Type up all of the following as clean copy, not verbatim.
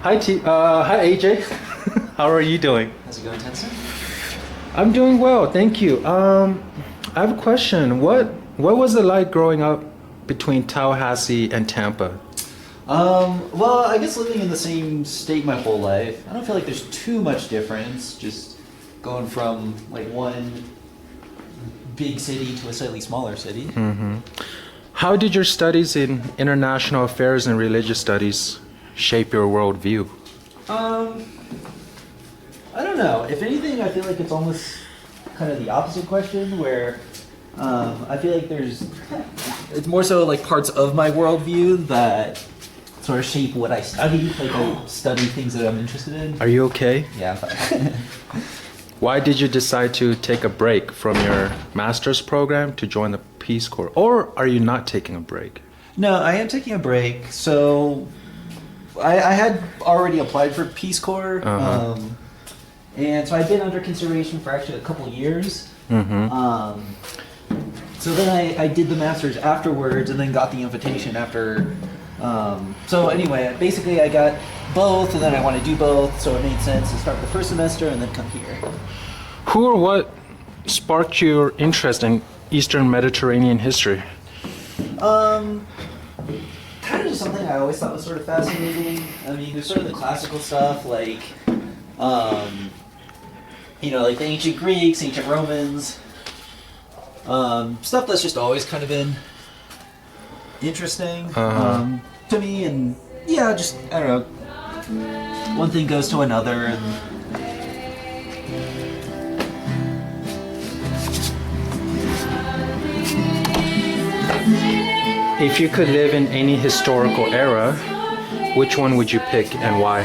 Hi AJ. How are you doing? How's it going, Tenzin? I'm doing well, thank you. I have a question. What was it like growing up between Tallahassee and Tampa? Well, I guess living in the same state my whole life, I don't feel like there's too much difference. Just going from like one big city to a slightly smaller city. How did your studies in international affairs and religious studies shape your worldview? I don't know. If anything, I feel like it's almost kind of the opposite question, where I feel like it's more so like parts of my worldview that sort of shape what I study. Like I study things that I'm interested in. Are you okay? Yeah, I'm fine. Why did you decide to take a break from your master's program to join the Peace Corps? Or are you not taking a break? No, I am taking a break. So I had already applied for Peace Corps. And so I've been under consideration for actually a couple of years. So then I did the master's afterwards and then got the invitation after. So anyway, basically I got both and then I want to do both. So it made sense to start the first semester and then come here. Who or what sparked your interest in Eastern Mediterranean history? Kind of just something I always thought was sort of fascinating. I mean, there's sort of the classical stuff like, like the ancient Greeks, ancient Romans, stuff that's just always kind of been interesting to me. And yeah, just, I don't know, one thing goes to another. And If you could live in any historical era, which one would you pick and why?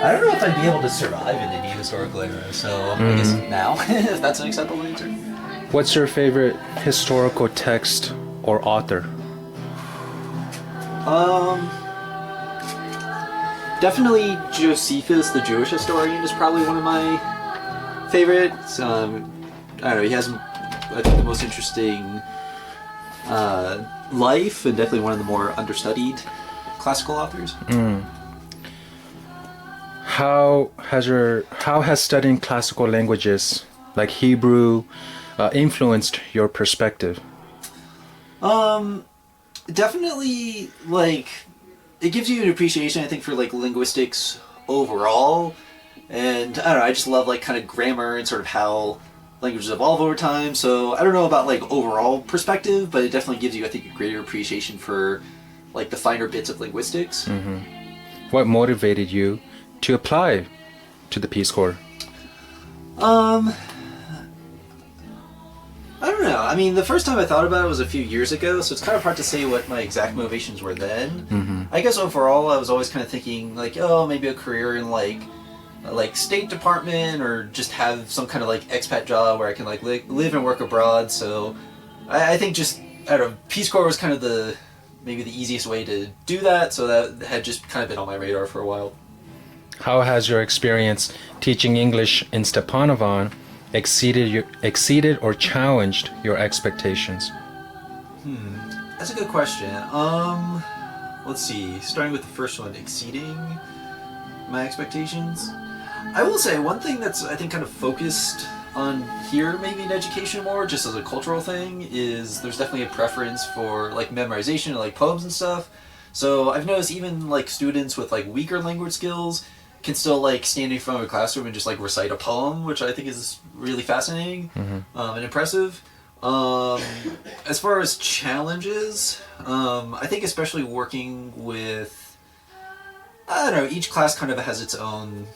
I don't know if I'd be able to survive in any historical era, so I guess now, if that's an acceptable answer. What's your favorite historical text or author? Definitely Josephus, the Jewish historian, is probably one of my favorites. I don't know, he has, I think, the most interesting life, and definitely one of the more understudied classical authors. How has studying classical languages like Hebrew influenced your perspective? Definitely, like, it gives you an appreciation, I think, for like linguistics overall. And I don't know, I just love like kind of grammar and sort of how languages evolve over time. So I don't know about like overall perspective, but it definitely gives you, I think, a greater appreciation for like the finer bits of linguistics. What motivated you to apply to the Peace Corps? I don't know. I mean, the first time I thought about it was a few years ago, so it's kind of hard to say what my exact motivations were then. I guess overall, I was always kind of thinking like, oh, maybe a career in like State Department, or just have some kind of like expat job where I can like live and work abroad. So I think just, I don't know, Peace Corps was kind of maybe the easiest way to do that. So that had just kind of been on my radar for a while. How has your experience teaching English in Stepanovan exceeded or challenged your expectations? That's a good question. Let's see. Starting with the first one, exceeding my expectations. I will say one thing that's, I think, kind of focused on here, maybe in education more, just as a cultural thing, is there's definitely a preference for like memorization of like poems and stuff. So I've noticed even like students with like weaker language skills can still like stand in front of a classroom and just like recite a poem, which I think is really fascinating and impressive. As far as challenges, I think especially working with, I don't know, each class kind of has its own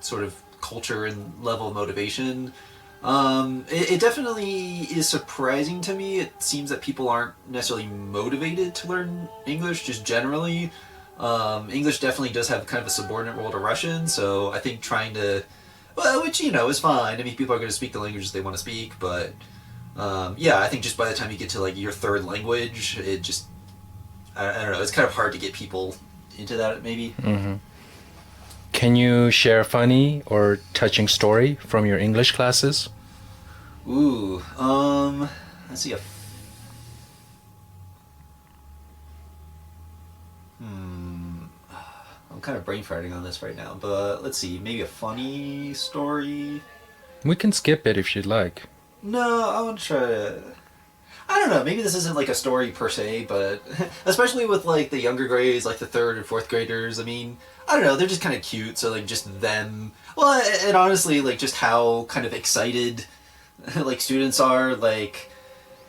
sort of culture and level of motivation. It definitely is surprising to me. It seems that people aren't necessarily motivated to learn English just generally. English definitely does have kind of a subordinate role to Russian, so I think trying to, well, which, is fine. I mean, people are going to speak the languages they want to speak, but yeah, I think just by the time you get to like your third language, it just, I don't know, it's kind of hard to get people into that maybe. Can you share a funny or touching story from your English classes? Ooh, let's see. kind of brain farting on this right now, but let's see. Maybe a funny story. We can skip it if you'd like. No, I want to try to. I don't know. Maybe this isn't like a story per se, but especially with like the younger grades, like the third and fourth graders. I mean, I don't know. They're just kind of cute. So like just them. Well, and honestly, like just how kind of excited like students are. Like,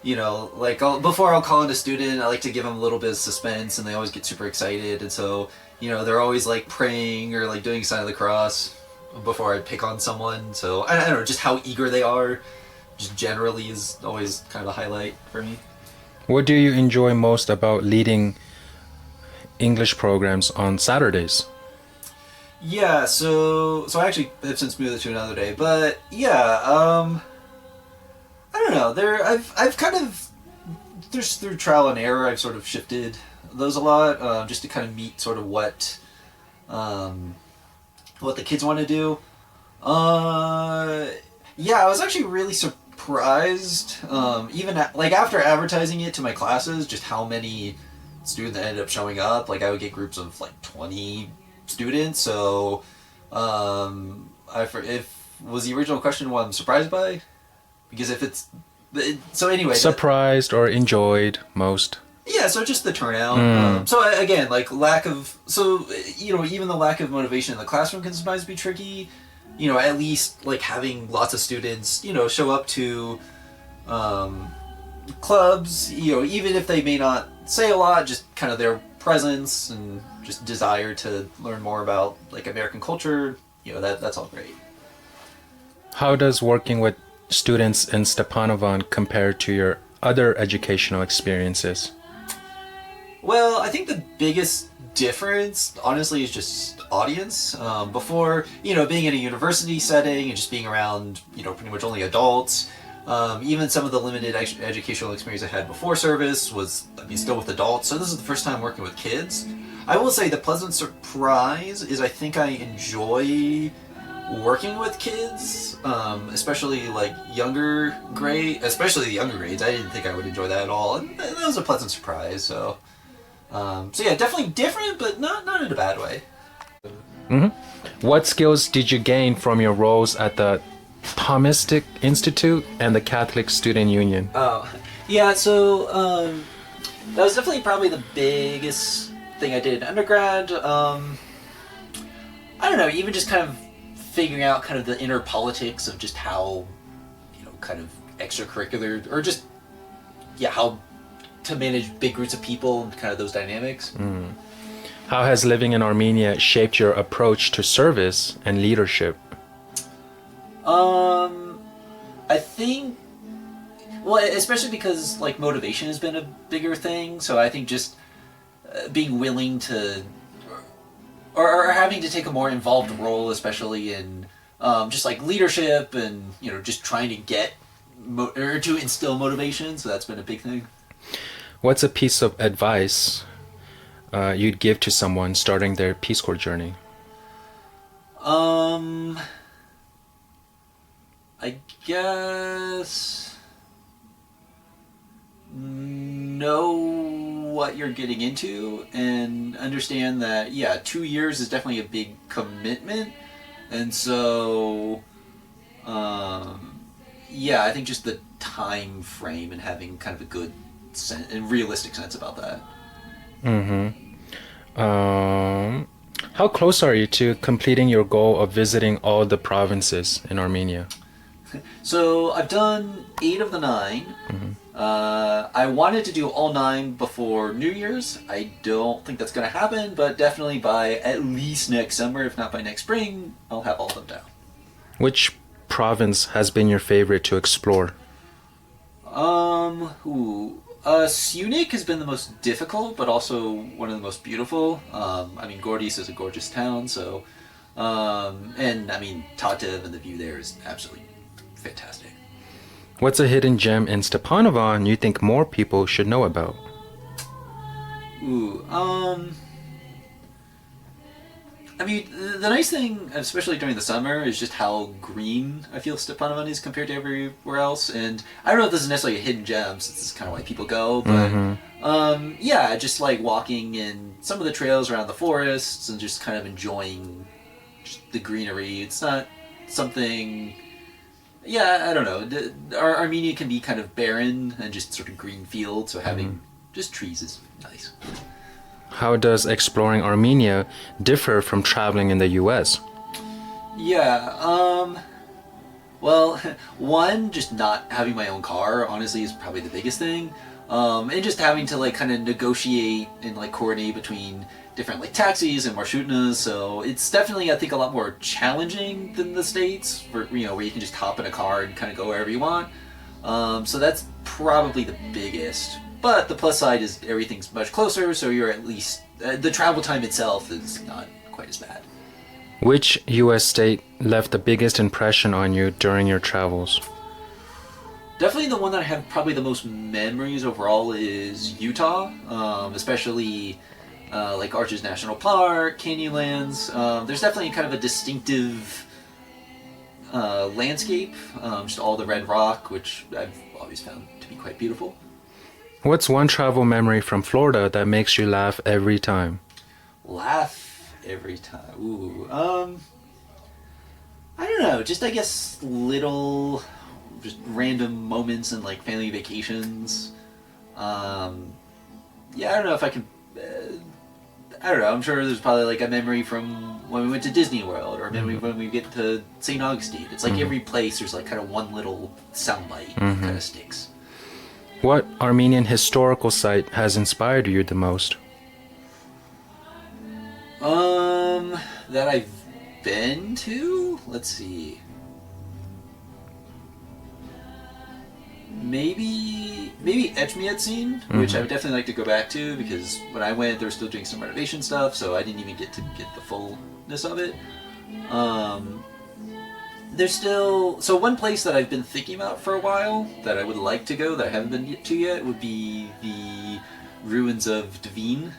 you know, like before I'll call in a student, I like to give them a little bit of suspense, and they always get super excited. And so, you know, they're always like praying or like doing sign of the cross before I pick on someone. So I don't know, just how eager they are. Just generally is always kind of a highlight for me. What do you enjoy most about leading English programs on Saturdays? Yeah, so I actually have since moved it to another day, but yeah, I don't know. I've kind of just through trial and error, I've sort of shifted those a lot, just to kind of meet sort of what the kids want to do. Yeah, I was actually really surprised, even like after advertising it to my classes, just how many students ended up showing up. Like I would get groups of like 20 students. So, if was the original question what I'm surprised by, because if it's so anyway. Surprised or enjoyed most? Yeah, so just the turnout. So again, like even the lack of motivation in the classroom can sometimes be tricky. You know, at least like having lots of students, you know, show up to clubs, you know, even if they may not say a lot, just kind of their presence and just desire to learn more about like American culture, you know, that's all great. How does working with students in Stepanovan compare to your other educational experiences? Well, I think the biggest difference, honestly, is just audience. Before, you know, being in a university setting and just being around, you know, pretty much only adults, even some of the limited educational experience I had before service was, I mean, still with adults. So this is the first time working with kids. I will say the pleasant surprise is I think I enjoy working with kids, especially like especially the younger grades. I didn't think I would enjoy that at all, and that was a pleasant surprise. So yeah, definitely different, but not in a bad way. What skills did you gain from your roles at the Thomistic Institute and the Catholic Student Union? Oh, yeah, so that was definitely probably the biggest thing I did in undergrad. I don't know, even just kind of figuring out kind of the inner politics of just how, you know, kind of extracurricular, or just, yeah, how to manage big groups of people and kind of those dynamics. How has living in Armenia shaped your approach to service and leadership? I think, well, especially because like motivation has been a bigger thing. So I think just being willing to, or having to take a more involved role, especially in just like leadership and, you know, just trying to get or to instill motivation. So that's been a big thing. What's a piece of advice you'd give to someone starting their Peace Corps journey? I guess know what you're getting into and understand that, yeah, 2 years is definitely a big commitment. And so, yeah, I think just the time frame and having kind of a good and realistic sense about that. How close are you to completing your goal of visiting all the provinces in Armenia? So I've done 8 of the 9. I wanted to do all 9 before New Year's. I don't think that's going to happen, but definitely by at least next summer, if not by next spring, I'll have all of them down. Which province has been your favorite to explore? Syunik has been the most difficult, but also one of the most beautiful. I mean, Gordice is a gorgeous town, so... and, I mean, Tatev and the view there is absolutely fantastic. What's a hidden gem in Stepanovan you think more people should know about? I mean, the nice thing, especially during the summer, is just how green I feel Stepanovan is compared to everywhere else. And I don't know if this is necessarily a hidden gem, since this is kind of why people go, but yeah, just like walking in some of the trails around the forests and just kind of enjoying just the greenery. It's not something. Yeah, I don't know. Armenia can be kind of barren and just sort of green fields, so having just trees is nice. How does exploring Armenia differ from traveling in the US? Yeah, well, one, just not having my own car, honestly, is probably the biggest thing. And just having to, like, kind of negotiate and, like, coordinate between different, like, taxis and marshrutas, so it's definitely, I think, a lot more challenging than the States, where you can just hop in a car and kind of go wherever you want. So that's probably the biggest. But the plus side is everything's much closer, so you're at least... the travel time itself is not quite as bad. Which US state left the biggest impression on you during your travels? Definitely the one that I have probably the most memories overall is Utah, especially like Arches National Park, Canyonlands. There's definitely kind of a distinctive landscape, just all the red rock, which I've always found to be quite beautiful. What's one travel memory from Florida that makes you laugh every time? Laugh every time. Ooh. I don't know. Just I guess little, just random moments and like family vacations. Yeah, I don't know if I can. I don't know. I'm sure there's probably like a memory from when we went to Disney World, or a memory when we get to St. Augustine. It's like every place there's like kind of one little soundbite that kind of sticks. What Armenian historical site has inspired you the most? That I've been to? Let's see. Maybe Etchmiadzin, which I would definitely like to go back to, because when I went, they were still doing some renovation stuff, so I didn't even get to get the fullness of it. There's still... So one place that I've been thinking about for a while, that I would like to go, that I haven't been to yet, would be the ruins of Dvin.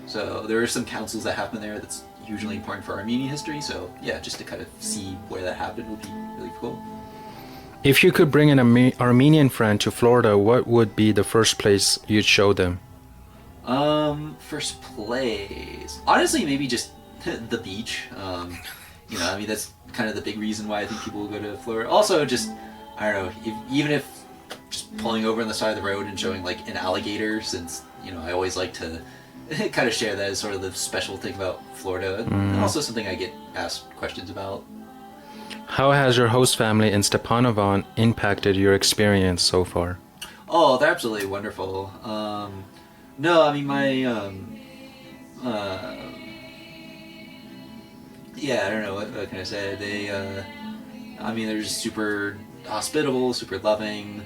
So there are some councils that happen there that's hugely important for Armenian history, so yeah, just to kind of see where that happened would be really cool. If you could bring an Armenian friend to Florida, what would be the first place you'd show them? First place... Honestly, maybe just the beach. I mean, that's kind of the big reason why I think people will go to Florida. Also, just, I don't know, even if just pulling over on the side of the road and showing, like, an alligator, since, I always like to kind of share that as sort of the special thing about Florida. And also something I get asked questions about. How has your host family in Stepanovan impacted your experience so far? Oh, they're absolutely wonderful. No, I mean, my, yeah, I don't know, what can I say? They're just super hospitable, super loving.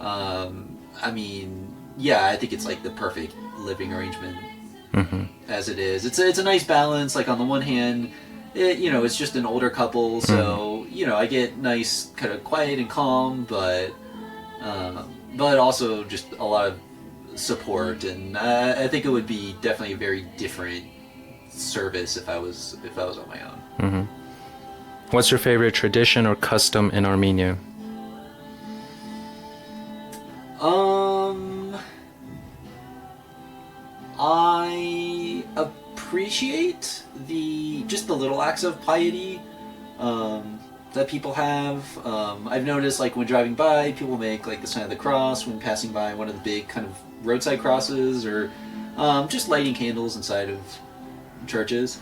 I mean, yeah, I think it's like the perfect living arrangement as it is. It's a nice balance. Like on the one hand, it's just an older couple, so I get nice kind of quiet and calm, but also just a lot of support, and I think it would be definitely a very different service if I was on my own. What's your favorite tradition or custom in Armenia? I appreciate the little acts of piety that people have. I've noticed, like, when driving by, people make like the sign of the cross when passing by one of the big kind of roadside crosses, or just lighting candles inside of churches.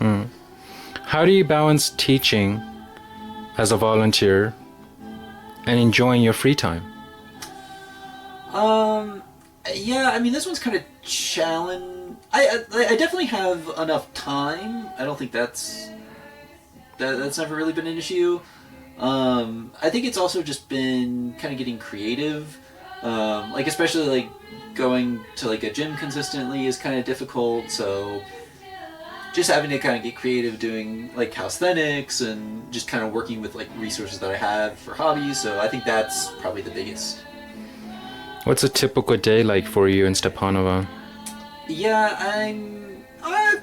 How do you balance teaching as a volunteer and enjoying your free time? Yeah, I mean, this one's kind of challenge. I definitely have enough time. I don't think that's never really been an issue. I think it's also just been kind of getting creative. Like, especially like going to like a gym consistently is kind of difficult, so just having to kind of get creative doing like calisthenics and just kind of working with like resources that I have for hobbies. So I think that's probably the biggest. What's a typical day like for you in Stepanovan? Yeah,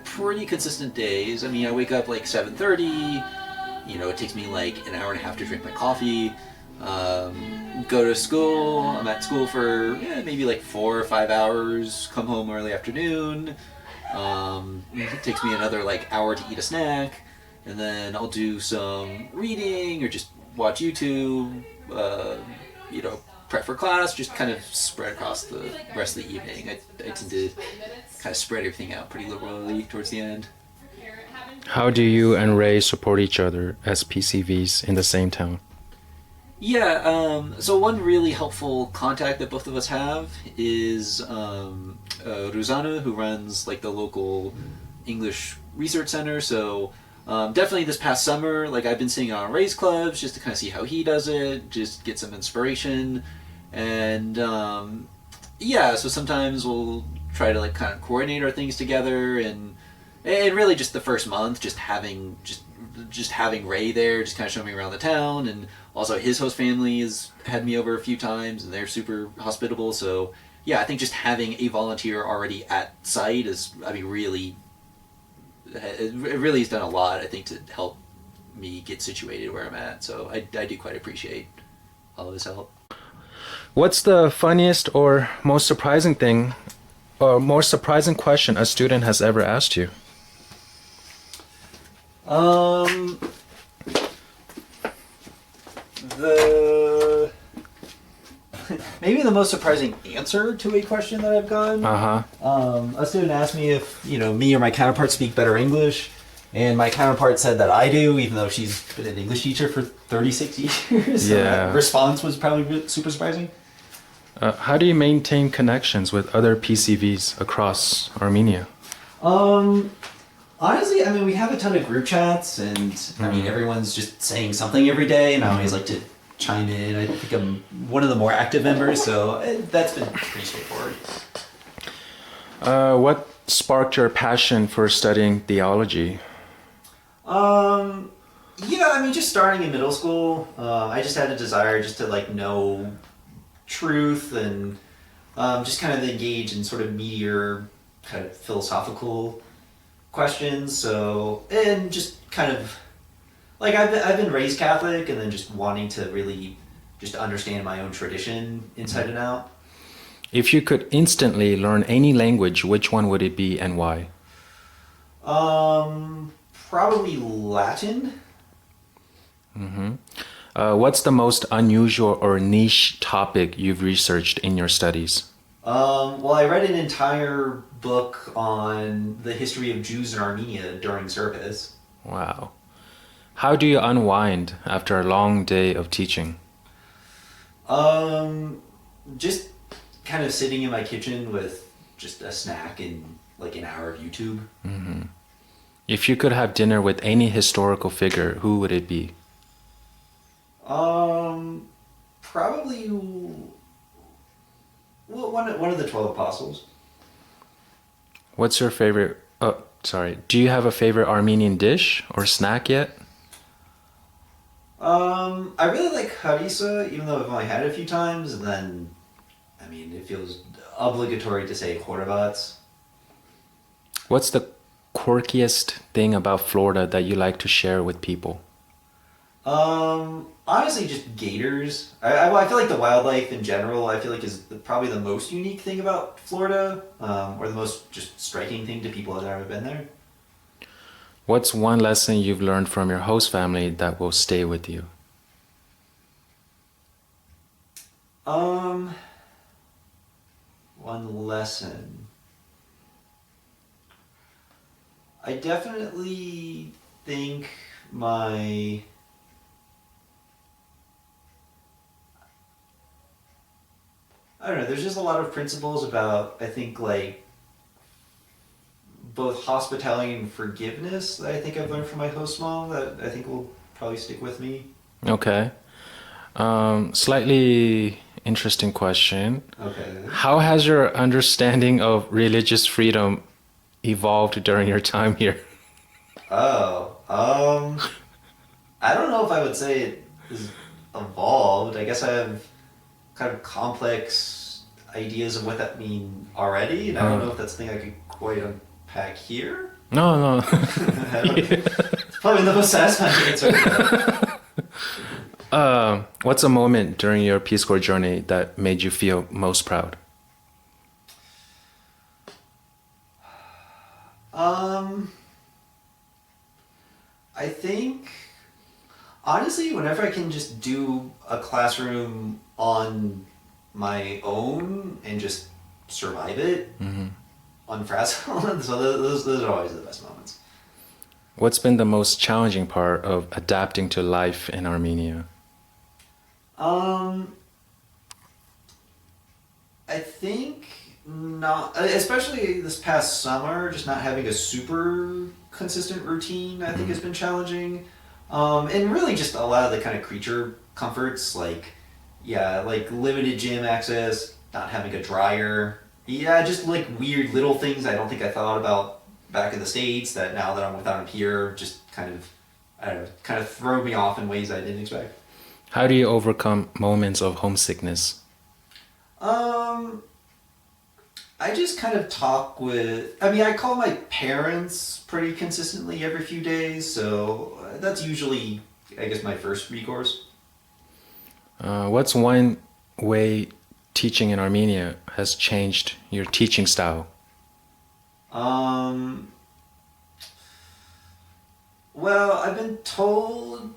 have pretty consistent days. I mean, I wake up like 7:30. You know, it takes me like an hour and a half to drink my coffee. Go to school. I'm at school for maybe like 4 or 5 hours. Come home early afternoon. It takes me another like hour to eat a snack, and then I'll do some reading or just watch YouTube. You know, prep for class. Just kind of spread across the rest of the evening. I tend to kind of spread everything out pretty liberally towards the end. How do you and Ray support each other as PCVs in the same town? Yeah, so one really helpful contact that both of us have is Ruzana, who runs like the local English research center. So definitely this past summer, like I've been sitting on Ray's clubs just to kind of see how he does it, just get some inspiration. And yeah, so sometimes we'll try to like kind of coordinate our things together, and really just the first month, just having Ray there, just kind of showing me around the town, and also his host family has had me over a few times, and they're super hospitable. So yeah, I think just having a volunteer already at site is, I mean, it really has done a lot, I think, to help me get situated where I'm at. So I do quite appreciate all of his help. What's the funniest or most surprising thing, or most surprising question a student has ever asked you? Maybe the most surprising answer to a question that I've gotten. A student asked me if, you know, me or my counterpart speak better English, and my counterpart said that I do, even though she's been an English teacher for 36 years. So Yeah. that response was probably super surprising. How do you maintain connections with other PCVs across Armenia? Honestly, I mean, we have a ton of group chats, and I mean, everyone's just saying something every day, and I always like to chime in. I think I'm one of the more active members, so that's been pretty straightforward. What sparked your passion for studying theology? Yeah, I mean, just starting in middle school, I just had a desire just to like know truth and just kind of engage in sort of meatier, kind of philosophical questions. So, and just kind of like I've been raised Catholic, and then just wanting to really just understand my own tradition inside and out. If you could instantly learn any language, which one would it be and why? Probably Latin. What's the most unusual or niche topic you've researched in your studies? Well, I read an entire book on the history of Jews in Armenia during service. Wow. How do you unwind after a long day of teaching? Just kind of sitting in my kitchen with just a snack and like an hour of YouTube. If you could have dinner with any historical figure, who would it be? Probably one of the 12 apostles. What's your favorite? Do you have a favorite Armenian dish or snack yet? I really like harissa, even though I've only had it a few times, and then, I mean, it feels obligatory to say horvats. What's the quirkiest thing about Florida that you like to share with people? Honestly, just gators. I feel like the wildlife in general, I feel like is probably the most unique thing about Florida, or the most just striking thing to people that have been there. What's one lesson you've learned from your host family that will stay with you? One lesson. I definitely think I don't know, there's just a lot of principles about, I think, like, both hospitality and forgiveness that I think I've learned from my host mom that I think will probably stick with me. Okay. Slightly interesting question. Okay. How has your understanding of religious freedom evolved during your time here? Oh, I don't know if I would say it is evolved. I guess I have kind of complex ideas of what that means already, and I don't know if that's the thing I could quite unpack here. No, no. Probably the most satisfying answer. What's a moment during your Peace Corps journey that made you feel most proud? I think honestly, whenever I can just do a classroom on my own and just survive it unfrazzled, so those are always the best moments. What's been the most challenging part of adapting to life in Armenia? I think not, especially this past summer, just not having a super consistent routine, I think has been challenging. And really just a lot of the kind of creature comforts, like, yeah, like limited gym access, not having a dryer. Yeah, just like weird little things I don't think I thought about back in the States that now that I'm without them here, just kind of, I don't know, kind of throw me off in ways I didn't expect. How do you overcome moments of homesickness? I just kind of talk with, I mean, I call my parents pretty consistently every few days, so that's usually, I guess, my first recourse. What's one way teaching in Armenia has changed your teaching style? Well, I've been told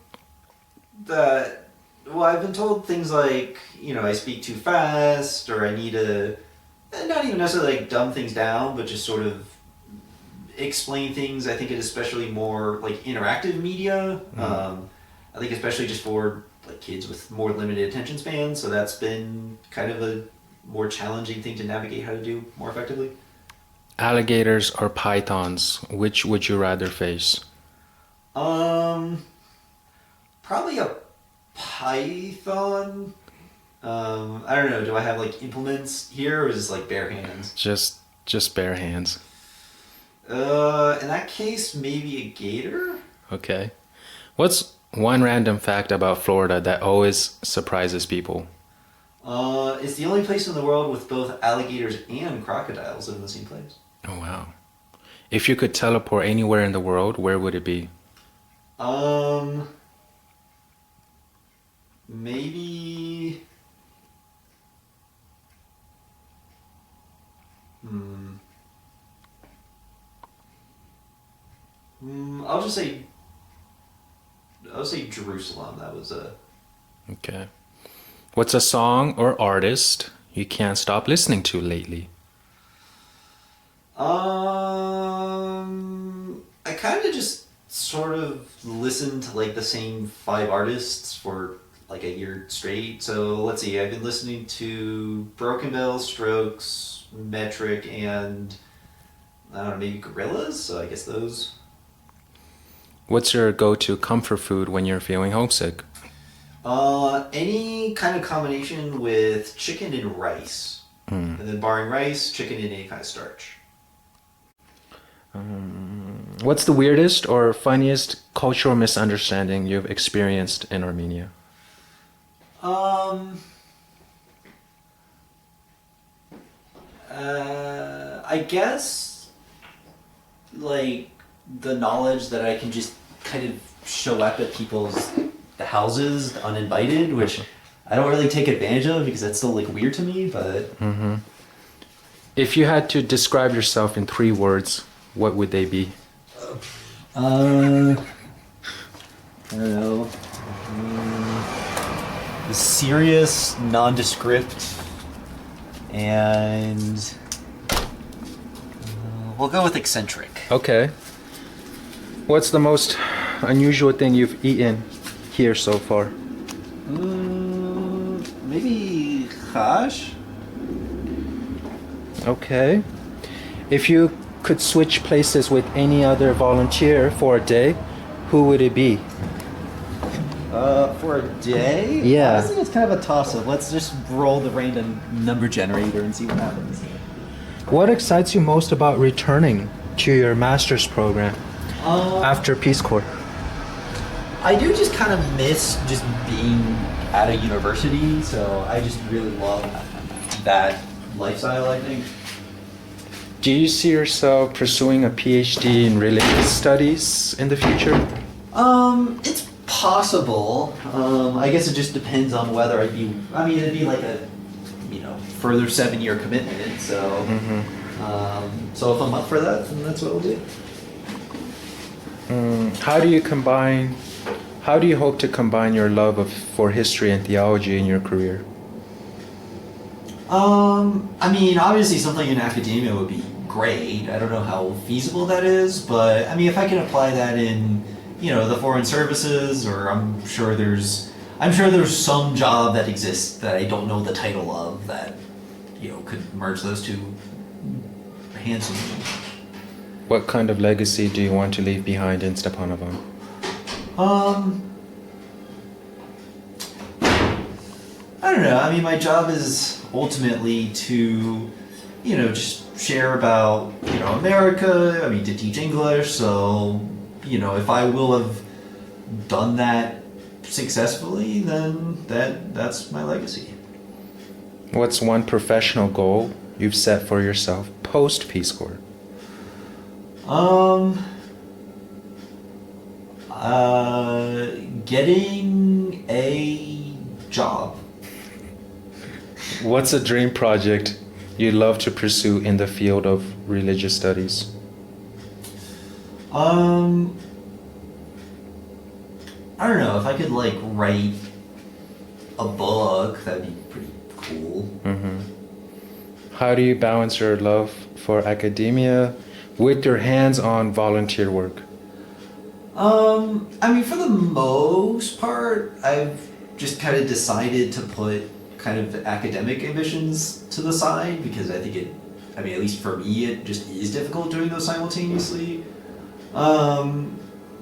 that, well, I've been told things like, you know, I speak too fast, or I need to, not even necessarily like dumb things down, but just sort of explain things. I think it is especially more like interactive media. I think especially just for like kids with more limited attention spans. So that's been kind of a more challenging thing to navigate how to do more effectively. Alligators or pythons, which would you rather face? Probably a python. I don't know. Do I have like implements here, or is this like bare hands? Just bare hands. In that case, maybe a gator. Okay. What's one random fact about Florida that always surprises people? It's the only place in the world with both alligators and crocodiles in the same place. Oh, wow. If you could teleport anywhere in the world, where would it be? Maybe. I'll just say. I'll say Jerusalem. That was a. Okay. What's a song or artist you can't stop listening to lately? I kind of just sort of listened to like the same 5 artists for like a year straight. So let's see, I've been listening to Broken Bells, Strokes, Metric, and I don't know, maybe Gorillaz. So I guess those. What's your go-to comfort food when you're feeling homesick? Any kind of combination with chicken and rice. And then barring rice, chicken and any kind of starch. What's the weirdest or funniest cultural misunderstanding you've experienced in Armenia? I guess, like, the knowledge that I can just kind of show up at people's houses uninvited, which I don't really take advantage of because that's still, like, weird to me, but... If you had to describe yourself in 3 words, what would they be? I don't know. Serious, nondescript, and we'll go with eccentric. Okay. What's the most unusual thing you've eaten here so far? Maybe hash? Okay. If you could switch places with any other volunteer for a day, who would it be? For a day? Yeah. Honestly, it's kind of a toss-up. Let's just roll the random number generator and see what happens. What excites you most about returning to your master's program after Peace Corps? I do just kind of miss just being at a university, so I just really love that lifestyle, I think. Do you see yourself pursuing a PhD in religious studies in the future? It's possible. I guess it just depends on whether I'd be. I mean, it'd be like a, further 7-year commitment. So, so if I'm up for that, then that's what we'll do. How do you hope to combine your love for history and theology in your career? I mean, obviously something in academia would be great. I don't know how feasible that is, but I mean, if I can apply that in, the foreign services, or I'm sure there's some job that exists that I don't know the title of that, could merge those two handsomely. What kind of legacy do you want to leave behind in Stepanovan? I don't know. I mean, my job is ultimately to, just share about, America. I mean, to teach English. So, if I will have done that successfully, then that's my legacy. What's one professional goal you've set for yourself post Peace Corps? Getting a job. What's a dream project you'd love to pursue in the field of religious studies? I don't know, if I could write a book, that'd be pretty cool. Mm-hmm. How do you balance your love for academia with your hands-on volunteer work? I mean, for the most part, I've just kind of decided to put kind of academic ambitions to the side, because I think at least for me, it just is difficult doing those simultaneously.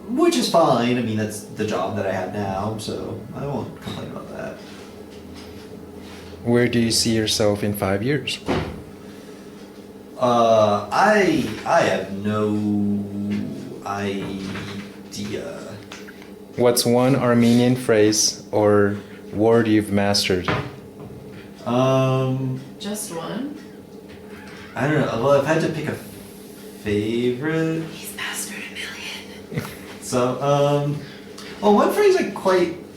Which is fine. I mean, that's the job that I have now, so I won't complain about that. Where do you see yourself in 5 years? I have no idea. What's one Armenian phrase or word you've mastered? Just one? I don't know. Well, if I had to pick a favorite. He's mastered a million. So, well, one phrase I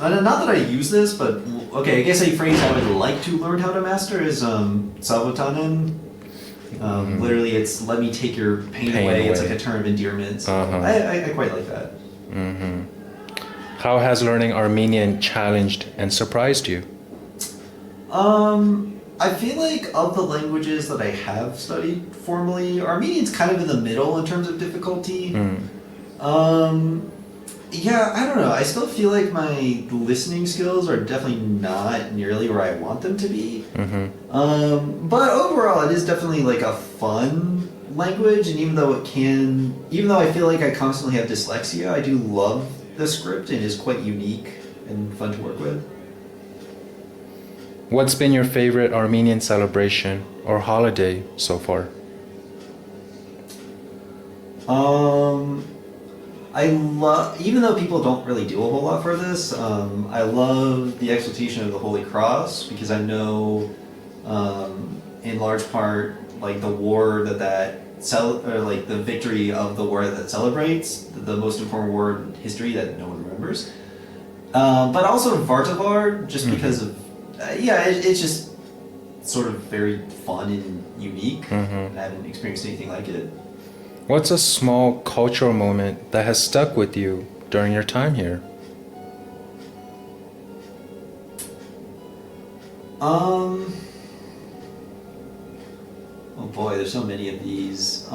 not that I use this, but, okay, I guess a phrase I would like to learn how to master is, Salvotanen. Literally, it's let me take your pain away. It's like a term of endearment. So I quite like that. Mm-hmm. How has learning Armenian challenged and surprised you? I feel like of the languages that I have studied formally, Armenian's kind of in the middle in terms of difficulty. Yeah, I don't know. I still feel like my listening skills are definitely not nearly where I want them to be. But overall, it is definitely a fun language, and even though I feel like I constantly have dyslexia, I do love the script. It is quite unique and fun to work with. What's been your favorite Armenian celebration or holiday so far? Even though people don't really do a whole lot for this, I love the exaltation of the Holy Cross, because I know, in large part, the war the victory of the war that celebrates, the most important war in history that no one remembers. But also Vartavar, just because of, it's just sort of very fun and unique, and I haven't experienced anything like it. What's a small cultural moment that has stuck with you during your time here? Oh boy, there's so many of these.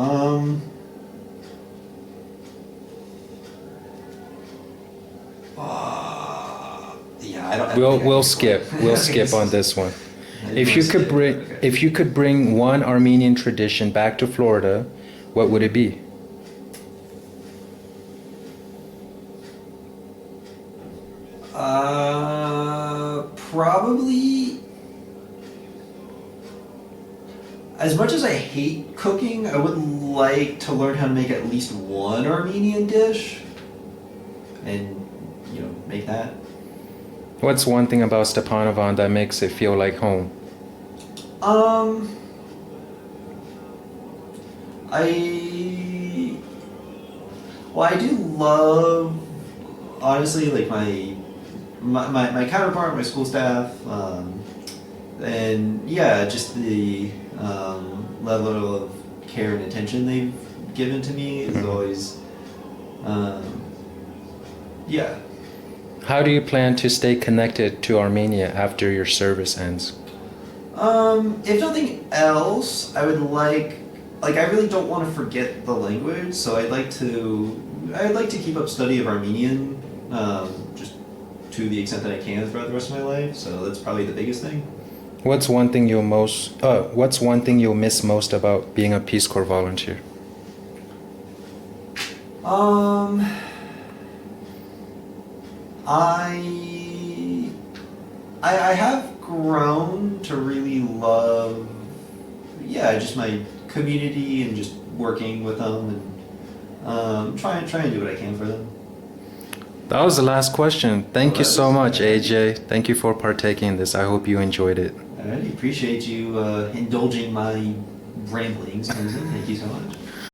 Yeah, I don't. We'll skip on this one. If you could bring one Armenian tradition back to Florida, what would it be? Probably. As much as I hate cooking, I would like to learn how to make at least one Armenian dish, and make that. What's one thing about Stepanovan that makes it feel like home? I do love, honestly, like my counterpart, my school staff, and yeah, just the level of care and attention they've given to me is always, yeah. How do you plan to stay connected to Armenia after your service ends? If nothing else, I would like I really don't want to forget the language, so I'd like to keep up study of Armenian, just to the extent that I can throughout the rest of my life. So that's probably the biggest thing. What's one thing you'll miss most about being a Peace Corps volunteer? I have grown to really love, yeah, just my community and just working with them and try and do what I can for them. That was the last question. Thank you so Well, much, AJ. Thank you for partaking in this. I hope you enjoyed it. I really appreciate you indulging my ramblings, Crimson. Thank you so much.